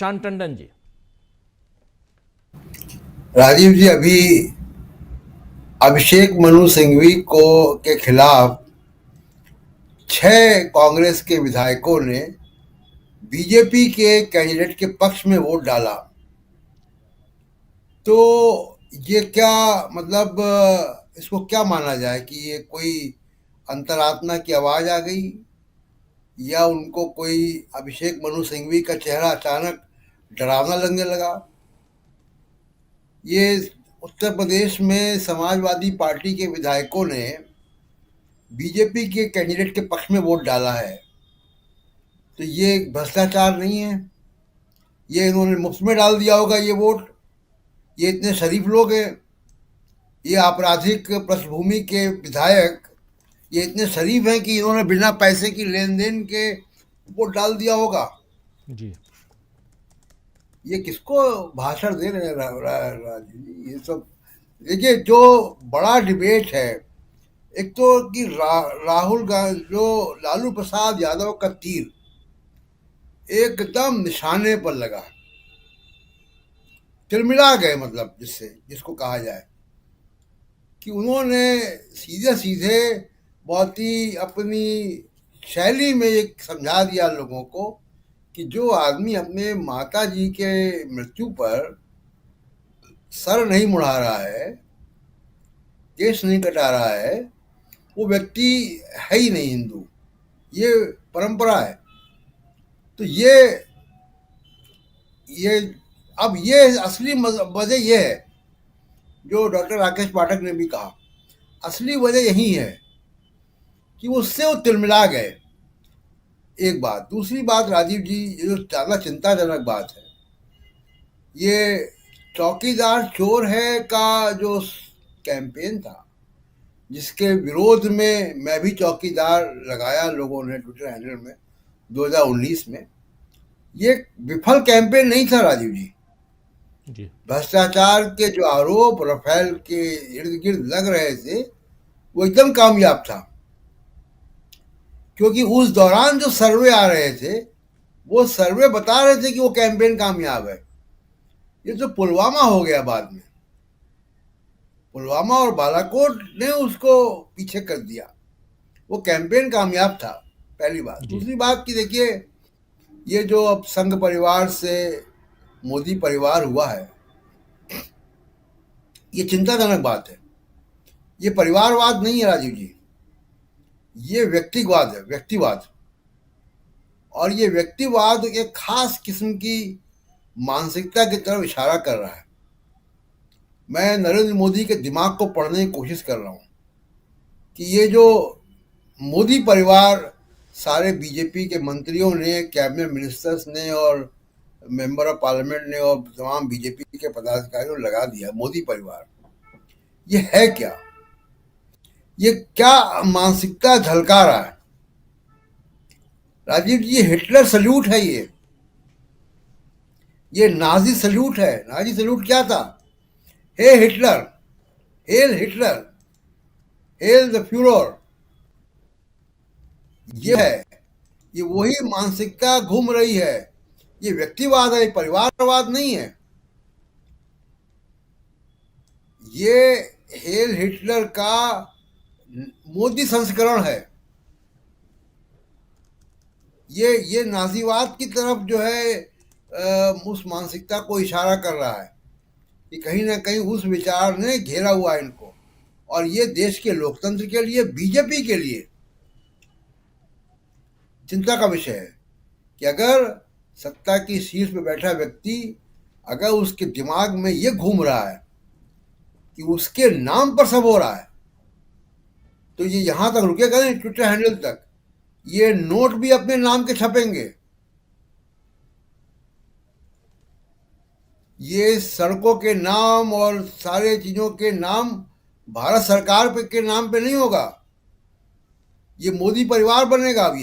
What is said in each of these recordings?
शांत टंडन जी। राजीव जी, अभी अभिषेक मनु सिंघवी को के खिलाफ 6 कांग्रेस के विधायकों ने बीजेपी के कैंडिडेट के पक्ष में वोट डाला। तो ये क्या मतलब, इसको क्या माना जाए कि ये कोई अंतरात्मा की आवाज आ गई, या उनको कोई अभिषेक मनु सिंघवी का चेहरा अचानक डरावना लगने लगा। ये उत्तर प्रदेश में समाजवादी पार्टी के विधायकों ने बीजेपी के कैंडिडेट के पक्ष में वोट डाला है। तो ये भ्रष्टाचार नहीं है? ये इन्होंने मुफ्त में डाल दिया होगा ये वोट? ये इतने शरीफ लोग हैं, ये आपराधिक पृष्ठभूमि के विधायक, ये इतने शरीफ हैं कि इन्होंने बिना पैसे की लेन देन के वोट डाल दिया होगा? जी। ये किसको भाषण दे रहे हैं राजू जी, ये सब? देखिए, जो बड़ा डिबेट है, एक तो कि राहुल गांधी, जो लालू प्रसाद यादव का तीर एकदम निशाने पर लगा, तिलमिला गए, मतलब जिसको कहा जाए कि उन्होंने सीधे सीधे बहुत ही अपनी शैली में एक समझा दिया लोगों को कि जो आदमी अपने माता जी के मृत्यु पर सर नहीं मुड़ा रहा है, केस नहीं कटा रहा है, वो व्यक्ति है ही नहीं हिंदू। ये परंपरा है। तो ये अब ये असली वजह ये है, जो डॉक्टर राकेश पाठक ने भी कहा, असली वजह यही है कि उससे वो तिलमिला गए। एक बात। दूसरी बात राजीव जी, ये जो ज्यादा चिंताजनक बात है, ये चौकीदार चोर है का जो कैंपेन था, जिसके विरोध में मैं भी चौकीदार लगाया लोगों ने ट्विटर हैंडल में 2019 में, ये विफल कैंपेन नहीं था राजीव जी। जी। भ्रष्टाचार के जो आरोप राफेल के इर्द गिर्द लग रहे थे, वो एकदम कामयाब था। क्योंकि उस दौरान जो सर्वे आ रहे थे, वो सर्वे बता रहे थे कि वो कैंपेन कामयाब है। ये तो पुलवामा हो गया बाद में, पुलवामा और बालाकोट ने उसको पीछे कर दिया। वो कैंपेन कामयाब था, पहली बात। जी। दूसरी बात कि देखिए, ये जो अब संघ परिवार से मोदी परिवार हुआ है, ये चिंताजनक बात है। ये परिवारवाद नहीं है राजीव जी, ये व्यक्तिवाद है, व्यक्तिवाद। और ये व्यक्तिवाद एक खास किस्म की मानसिकता की तरफ इशारा कर रहा है। मैं नरेंद्र मोदी के दिमाग को पढ़ने की कोशिश कर रहा हूँ कि ये जो मोदी परिवार, सारे बीजेपी के मंत्रियों ने, कैबिनेट मिनिस्टर्स ने और मेंबर ऑफ पार्लियामेंट ने और तमाम बीजेपी के पदाधिकारियों ने लगा दिया, मोदी परिवार, ये है क्या? ये क्या मानसिकता झलका रहा है राजीव जी? ये हिटलर सल्यूट है, ये नाजी सल्यूट है। नाजी सल्यूट क्या था? Heil Hitler, heil Hitler, heil the fuhrer. ये है, ये वही मानसिकता घूम रही है। ये व्यक्तिवाद है, परिवारवाद नहीं है। ये हेल हिटलर का मोदी संस्करण है। ये नाजीवाद की तरफ जो है उस मानसिकता को इशारा कर रहा है कि कहीं ना कहीं उस विचार ने घेरा हुआ है इनको। और ये देश के लोकतंत्र के लिए, बीजेपी के लिए चिंता का विषय है कि अगर सत्ता की शीर्ष पर बैठा व्यक्ति, अगर उसके दिमाग में ये घूम रहा है कि उसके नाम पर सब हो रहा है, तो ये यहां तक रुकेगा नहीं, ट्विटर हैंडल तक। ये नोट भी अपने नाम के छपेंगे, ये सड़कों के नाम और सारे चीजों के नाम भारत सरकार के नाम पे नहीं होगा, ये मोदी परिवार बनेगा। अब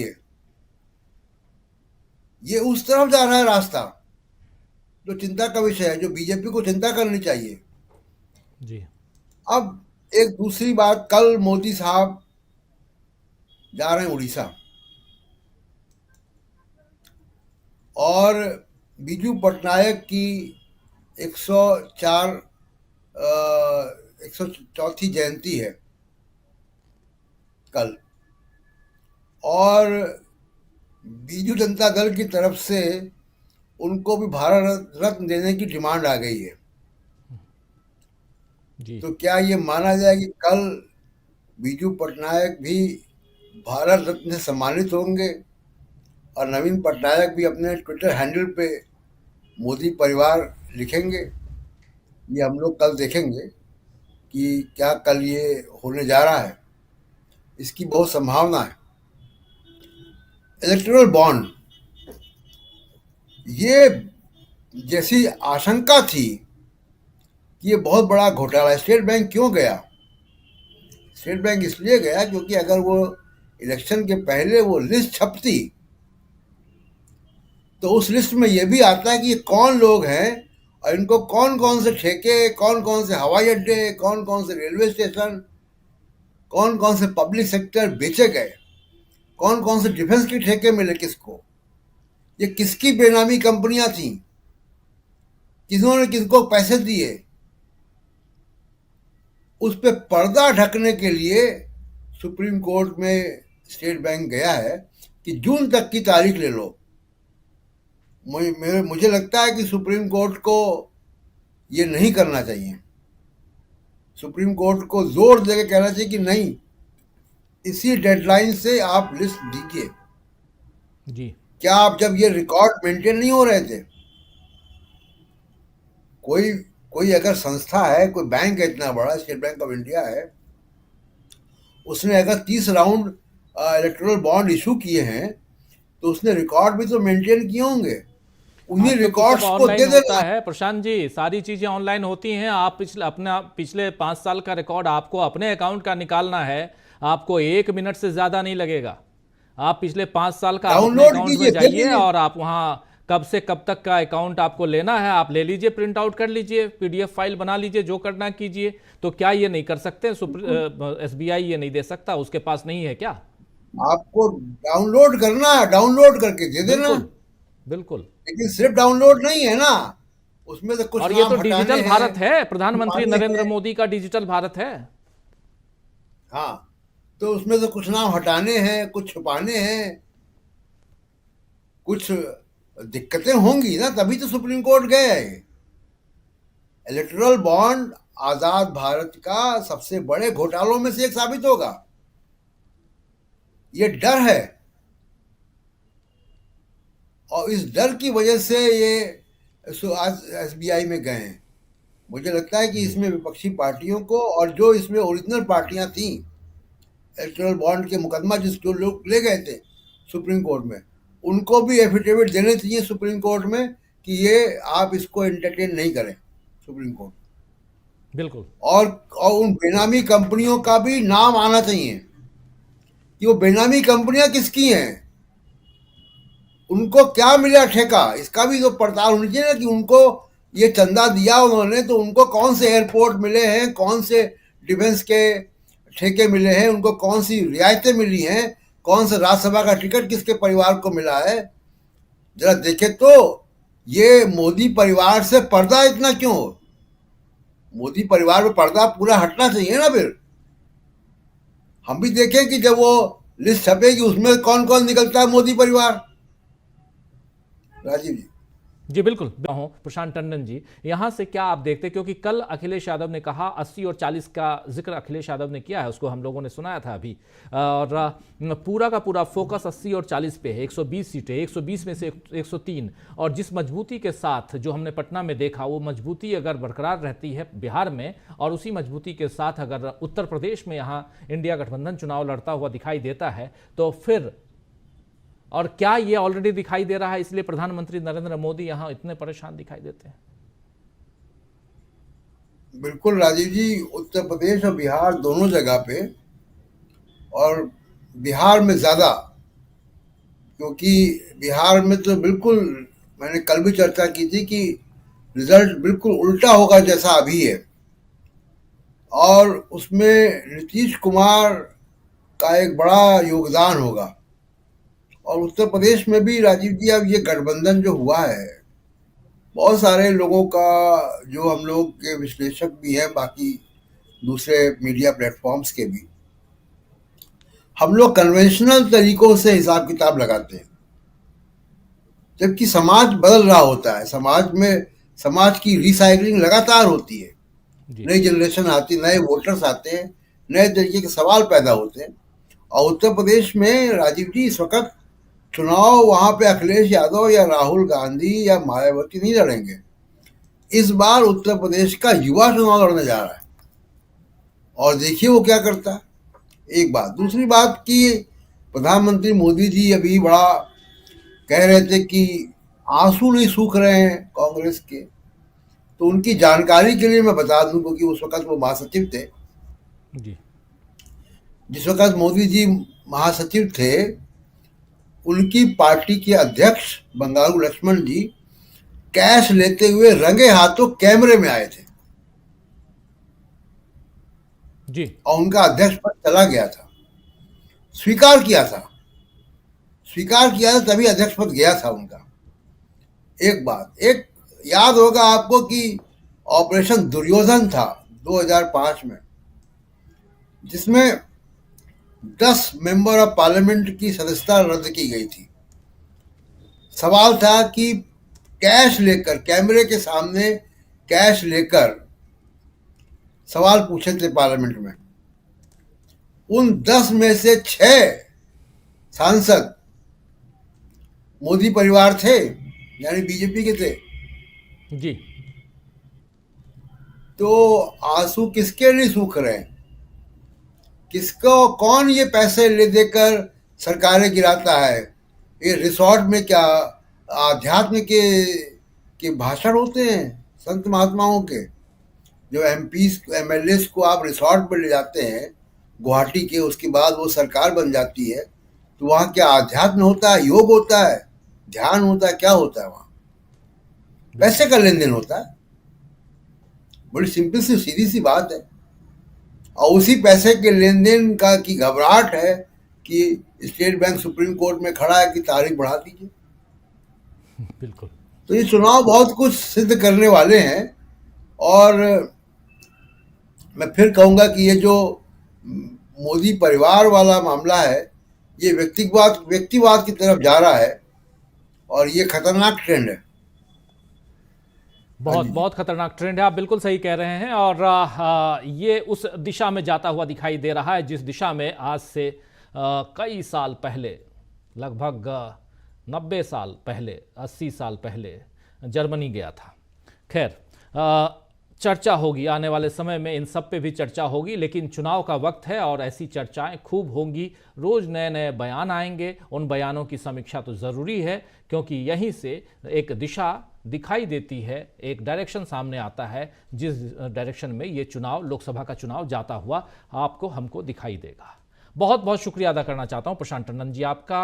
ये उस तरफ जा रहा है रास्ता, जो चिंता का विषय है, जो बीजेपी को चिंता करनी चाहिए। जी। अब एक दूसरी बात, कल मोदी साहब जा रहे हैं उड़ीसा, और बीजू पटनायक की 104 104वीं जयंती है कल, और बीजू जनता दल की तरफ से उनको भी भारत रत्न देने की डिमांड आ गई है। जी तो क्या ये माना जाए कि कल बीजू पटनायक भी भारत रत्न से सम्मानित होंगे, और नवीन पटनायक भी अपने ट्विटर हैंडल पे मोदी परिवार लिखेंगे? ये हम लोग कल देखेंगे कि क्या कल ये होने जा रहा है। इसकी बहुत संभावना है। इलेक्टोरल बॉन्ड, ये जैसी आशंका थी कि ये बहुत बड़ा घोटाला है। स्टेट बैंक क्यों गया? स्टेट बैंक इसलिए गया क्योंकि अगर वो इलेक्शन के पहले वो लिस्ट छपती तो उस लिस्ट में ये भी आता है कि ये कौन लोग हैं और इनको कौन कौन से ठेके, कौन कौन से हवाई अड्डे, कौन कौन से रेलवे स्टेशन, कौन कौन से पब्लिक सेक्टर बेचे गए, कौन कौन से डिफेंस के ठेके मिले किसको, ये किसकी बेनामी कंपनियां थी, किन्होंने किसको पैसे दिए। उस पर पर्दा ढकने के लिए सुप्रीम कोर्ट में स्टेट बैंक गया है कि जून तक की तारीख ले लो। मुझे लगता है कि सुप्रीम कोर्ट को ये नहीं करना चाहिए। सुप्रीम कोर्ट को जोर देकर कहना चाहिए कि नहीं, इसी डेडलाइन से आप लिस्ट दीजिए। जी क्या आप जब ये रिकॉर्ड मेंटेन नहीं हो रहे थे, कोई कोई अगर संस्था है, कोई बैंक है इतना बड़ा, स्टेट बैंक ऑफ इंडिया है, उसने अगर 30 राउंड इलेक्टोरल बॉन्ड इशू किए हैं तो उसने रिकॉर्ड भी तो मेंटेन किए होंगे। उन्हीं आजकल तो सब रिकॉर्ड्स को दे ऑनलाइन होता देना। है प्रशांत जी, सारी चीजें ऑनलाइन होती हैं। आप पिछले 5 साल का रिकॉर्ड आपको अपने अकाउंट का निकालना है, आपको 1 मिनट से ज्यादा नहीं लगेगा। आप पिछले 5 साल का आप अपने डाउनलोड अकाउंट में कीजिए, देख जाइए लीजिए। और आप वहां कब से कब तक का अकाउंट आपको लेना है आप ले लीजिए, प्रिंट आउट कर लीजिए, पीडीएफ फाइल बना लीजिए, जो करना कीजिए। तो क्या ये नहीं कर सकते? एसबीआई ये नहीं दे सकता? उसके पास नहीं है क्या? आपको डाउनलोड करना है, डाउनलोड करके दे देना। बिल्कुल बिल्कुल। लेकिन सिर्फ डाउनलोड नहीं है ना, उसमें तो कुछ और ये तो नाम हटाने डिजिटल हैं, भारत है, प्रधानमंत्री छुपाने नरेंद्र हैं। मोदी का डिजिटल भारत है। हाँ, तो उसमें तो कुछ नाम हटाने हैं, कुछ छुपाने हैं, कुछ दिक्कतें होंगी ना, तभी तो सुप्रीम कोर्ट गए। इलेक्टोरल बॉन्ड आजाद भारत का सबसे बड़े घोटालों में से एक साबित होगा। ये डर है, और इस डर की वजह से ये आज एसबीआई में गए हैं। मुझे लगता है कि जी इसमें विपक्षी पार्टियों को, और जो इसमें ओरिजिनल पार्टियां थी, इलेक्टोरल बॉन्ड के मुकदमा जिसको लोग ले गए थे सुप्रीम कोर्ट में, उनको भी एफिडेविट देने चाहिए सुप्रीम कोर्ट में कि ये आप इसको एंटरटेन नहीं करें, सुप्रीम कोर्ट। बिल्कुल। और उन बेनामी कंपनियों का भी नाम आना चाहिए कि वो बेनामी कंपनियां किसकी हैं, उनको क्या मिला ठेका, इसका भी तो पड़ताल होनी चाहिए ना कि उनको ये चंदा दिया उन्होंने तो उनको कौन से एयरपोर्ट मिले हैं, कौन से डिफेंस के ठेके मिले हैं, उनको कौन सी रियायतें मिली हैं, कौन सा राज्यसभा का टिकट किसके परिवार को मिला है। जरा देखे तो ये मोदी परिवार से पर्दा इतना क्यों? मोदी परिवार में पर्दा पूरा हटना चाहिए ना। फिर हम भी देखें कि जब वो लिस्ट छपेगी उसमें कौन कौन निकलता है मोदी परिवार। राजीव जी। जी बिल्कुल हूं प्रशांत टंडन जी, यहां से क्या आप देखते, क्योंकि कल अखिलेश यादव ने कहा 80 और 40 का जिक्र अखिलेश यादव ने किया है, उसको हम लोगों ने सुनाया था अभी, और पूरा का पूरा फोकस 80 और 40 पे है। 120 सीटें, 120 में से 103, और जिस मजबूती के साथ जो हमने पटना में देखा, वो मजबूती अगर बरकरार रहती है बिहार में, और उसी मजबूती के साथ अगर उत्तर प्रदेश में यहाँ इंडिया गठबंधन चुनाव लड़ता हुआ दिखाई देता है, तो फिर, और क्या ये ऑलरेडी दिखाई दे रहा है, इसलिए प्रधानमंत्री नरेंद्र मोदी यहां इतने परेशान दिखाई देते हैं? बिल्कुल राजीव जी, उत्तर प्रदेश और बिहार दोनों जगह पे, और बिहार में ज़्यादा, क्योंकि बिहार में तो बिल्कुल, मैंने कल भी चर्चा की थी कि रिजल्ट बिल्कुल उल्टा होगा जैसा अभी है, और उसमें नीतीश कुमार का एक बड़ा योगदान होगा। और उत्तर प्रदेश में भी राजीव जी अब ये गठबंधन जो हुआ है, बहुत सारे लोगों का, जो हम लोग के विश्लेषक भी हैं, बाकी दूसरे मीडिया प्लेटफॉर्म्स के भी, हम लोग कन्वेंशनल तरीकों से हिसाब किताब लगाते हैं, जबकि समाज बदल रहा होता है। समाज की रिसाइकलिंग लगातार होती है। जी नई जनरेशन आती, नए वोटर्स आते हैं, नए तरीके के सवाल पैदा होते हैं। और उत्तर प्रदेश में राजीव जी इस वक्त चुनाव वहां पे अखिलेश यादव या राहुल गांधी या मायावती नहीं लड़ेंगे। इस बार उत्तर प्रदेश का युवा चुनाव लड़ने जा रहा है, और देखिए वो क्या करता है। एक बात। दूसरी बात कि प्रधानमंत्री मोदी जी अभी बड़ा कह रहे थे कि आंसू नहीं सूख रहे हैं कांग्रेस के। तो उनकी जानकारी के लिए मैं बता दूं, क्योंकि उस वक्त वो महासचिव थे, जी जिस वक्त मोदी जी महासचिव थे, उनकी पार्टी के अध्यक्ष बंगारू लक्ष्मण जी कैश लेते हुए रंगे हाथों कैमरे में आए थे, जी और उनका अध्यक्ष पद चला गया था। स्वीकार किया था, तभी अध्यक्ष पद गया था उनका। एक बात। एक याद होगा आपको कि ऑपरेशन दुर्योधन था 2005 में, जिसमें 10 मेंबर ऑफ पार्लियामेंट की सदस्यता रद्द की गई थी। सवाल था कि कैश लेकर, कैमरे के सामने कैश लेकर सवाल पूछे थे पार्लियामेंट में। उन 10 में से 6 सांसद मोदी परिवार थे, यानी बीजेपी के थे। जी तो आंसू किसके नहीं सूख रहे हैं? किसको, कौन ये पैसे ले देकर सरकारें गिराता है? ये रिसोर्ट में क्या आध्यात्म के भाषण होते हैं संत महात्माओं के? जो एमपीज एमएलए को आप रिसोर्ट में ले जाते हैं गुवाहाटी के, उसके बाद वो सरकार बन जाती है, तो वहाँ क्या आध्यात्म होता है, योग होता है, ध्यान होता है, क्या होता है? वहाँ पैसे का लेन देन होता है। बड़ी सिंपल सी सीधी सी बात है। और उसी पैसे के लेन देन का की घबराहट है कि स्टेट बैंक सुप्रीम कोर्ट में खड़ा है कि तारीख बढ़ा दीजिए। बिल्कुल। तो ये चुनाव बहुत कुछ सिद्ध करने वाले हैं। और मैं फिर कहूंगा कि ये जो मोदी परिवार वाला मामला है, ये व्यक्तिवाद की तरफ जा रहा है, और ये खतरनाक ट्रेंड है। बहुत बहुत खतरनाक ट्रेंड है, आप बिल्कुल सही कह रहे हैं। और ये उस दिशा में जाता हुआ दिखाई दे रहा है जिस दिशा में आज से कई साल पहले, लगभग 90 साल पहले, 80 साल पहले जर्मनी गया था। खैर, चर्चा होगी आने वाले समय में, इन सब पे भी चर्चा होगी, लेकिन चुनाव का वक्त है और ऐसी चर्चाएं खूब होंगी। रोज़ नए नए बयान आएंगे, उन बयानों की समीक्षा तो ज़रूरी है, क्योंकि यहीं से एक दिशा दिखाई देती है, एक डायरेक्शन सामने आता है, जिस डायरेक्शन में ये चुनाव, लोकसभा का चुनाव जाता हुआ आपको हमको दिखाई देगा। बहुत बहुत शुक्रिया अदा करना चाहता हूँ प्रशांत टंडन जी आपका।